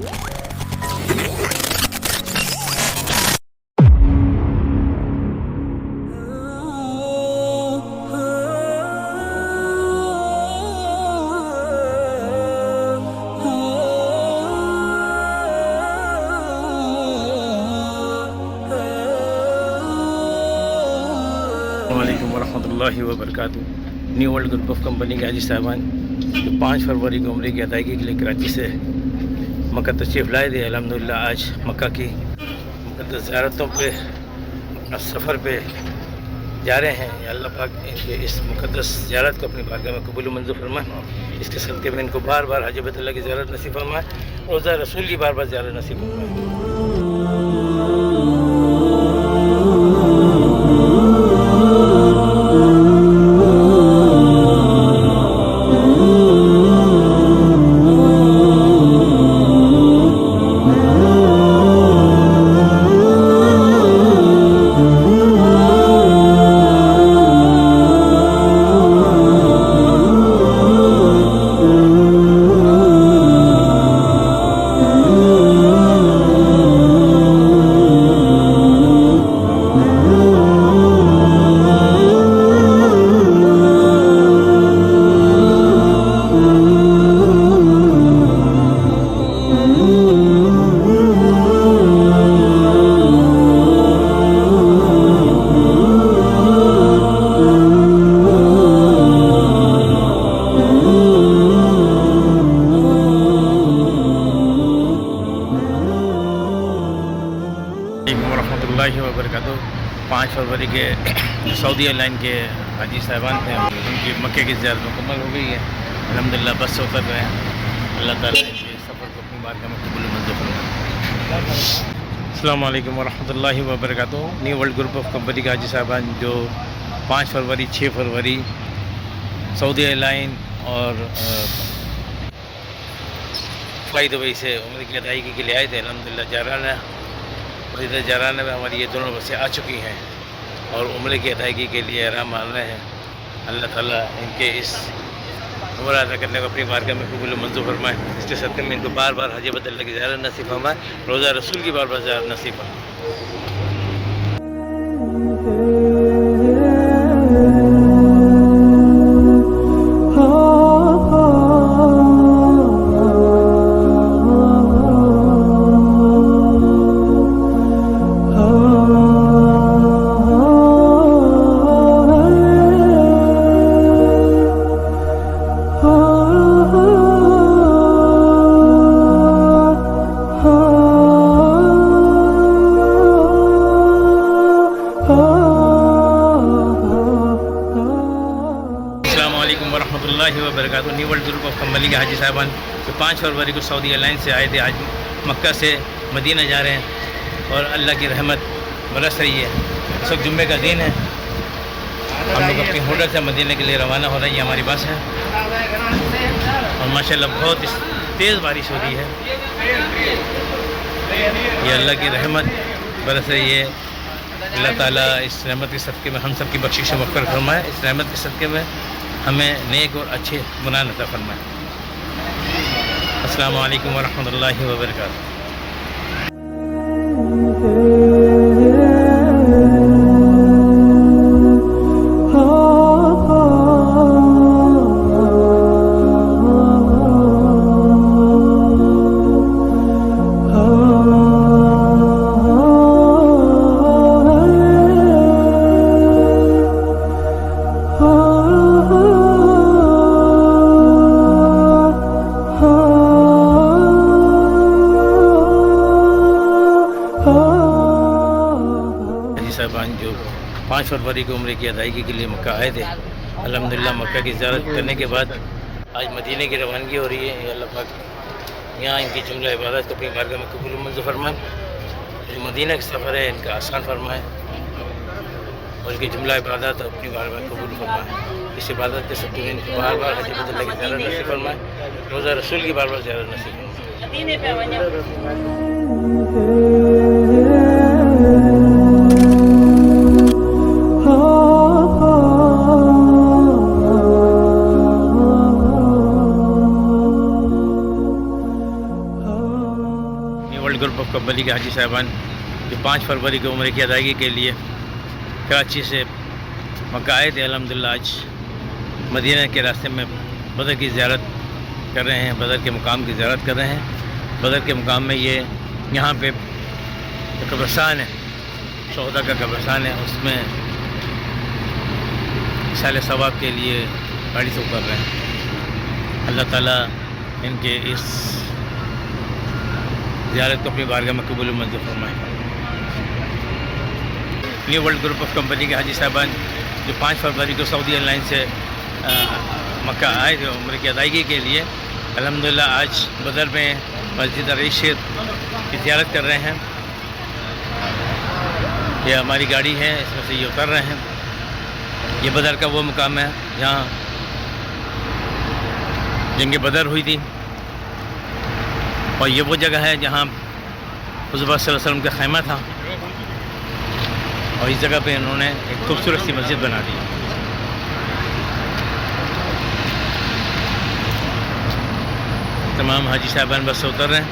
السلام ورحمۃ وبرکاتہ۔ New world group of company کے حاجی صاحبان جو 5 فروری کو عمرے کی ادائیگی کے لیے کراچی سے مکہ تشریف لائے تھے، الحمدللہ آج مکہ کی مقدس زیارتوں پہ اپنا سفر پہ جا رہے ہیں۔ یا اللہ پاک ان کے اس مقدس زیارت کو اپنی بارگاہ میں قبول و منظور فرمائے، اس کے صدقے میں ان کو بار بار حج بیت اللہ کی زیارت نصیب فرمائے، روزہ رسول کی بار بار زیارت نصیب فرمائے۔ وبرکاتہ۔ 5 فروری کے سعودی ایئر لائن کے حاجی صاحبان تھے، ان کی مکے کی زیارت مکمل ہو گئی ہے، الحمدللہ بس سے اتر رہے ہیں۔ اللہ تعالیٰ ان کے سفر کو اپنی بارگاہ میں قبول و منظور فرمائے۔ السلام علیکم ورحمۃ اللہ وبرکاتہ۔ New world group of company کے حاجی صاحبان جو 5 فروری 6 فروری سعودی ایئر لائن اور فلائی دبئی سے عمرے کی ادائیگی کے لیے آئے تھے، الحمدللہ جارانہ اور ادھر جارانہ میں ہماری یہ دونوں بسیں آ چکی ہیں اور عمرے کی ادائیگی کے لیے احرام مان رہے ہیں۔ اللہ تعالیٰ ان کے اس عمرہ ادا کرنے کو اپنی بارگاہ میں قبول و منظور فرمائے، اس کے صدقے میں ان کو بار بار حج بیت اللہ کی زیارت نصیب فرمائے، روزہ رسول کی بار بار زیارت نصیب فرمائے۔ وبرکاتہ۔ New world group of company کے حاجی صاحبان جو 5 فروری کو سعودی ایئر لائن سے آئے تھے، آج مکہ سے مدینہ جا رہے ہیں اور اللہ کی رحمت برس رہی ہے۔ اس وقت جمعے کا دن ہے، ہم لوگ اپنی ہوٹل سے مدینہ کے لیے روانہ ہو رہے ہیں، یہ ہماری بس ہے اور ماشاءاللہ بہت تیز بارش ہو رہی ہے۔ یہ اللہ کی رحمت برس رہی ہے۔ اللہ تعالیٰ اس رحمت کے صدقے میں ہم سب کی بخشش و مغفرت فرمائے، اس رحمت کے صدقے میں ہمیں نیک اور اچھے گناہ عطا فرمائے۔ السلام علیکم ورحمۃ اللہ وبرکاتہ۔ صاحبان جو 5 فروری کو عمرے کی ادائیگی کے لیے مکہ آئے تھے، الحمدللہ مکہ کی زیارت کرنے کے بعد آج مدینہ کی روانگی ہو رہی ہے۔ یا اللہ پاک یہاں ان کی جملہ عبادت کو اپنی بارگاہ میں قبول و منظور فرمائے، جو مدینہ کا سفر ہے ان کا آسان فرمائے اور ان کی جملہ عبادت اپنی بارگاہ میں قبول فرمائے۔ اس عبادت کے سب ان کو بار بار حج بیت اللہ کی زیارت نصیب فرمائے، روزہ رسول کی بار بار زیارت نصیب فرمائے۔ ورلڈ گروپ آف کمپنی کے حاجی صاحبان جو 5 فروری کو عمرے کی ادائیگی کے لیے کراچی سے مکہ آئے تھے، الحمدللہ آج مدینہ کے راستے میں بدر کی زیارت کر رہے ہیں، بدر کے مقام کی زیارت کر رہے ہیں۔ بدر کے مقام میں یہاں پہ قبرستان ہے، شہداء کا قبرستان ہے، اس میں سال ثواب کے لیے گاڑی سے کر رہے ہیں۔ اللہ تعالیٰ ان کے اس زیارت کو اپنی بارگاہ میں قبول و منظور فرمائے۔ New world group of company کے حاجی صاحبان جو 5 فروری کو سعودی ایئر لائن سے مکہ آئے تھے عمرے کی ادائیگی کے لیے، الحمدللہ آج بدر میں مسجد رئیس کی زیارت کر رہے ہیں۔ یہ ہماری گاڑی ہے، اس میں سے یہ اتر رہے ہیں۔ یہ بدر کا وہ مقام ہے جہاں جنگ بدر ہوئی تھی، اور یہ وہ جگہ ہے جہاں حضور صلی اللہ علیہ وسلم کا خیمہ تھا، اور اس جگہ پہ انہوں نے ایک خوبصورت سی مسجد بنا دی۔ تمام حاجی صاحبان بس سے اتر رہے ہیں۔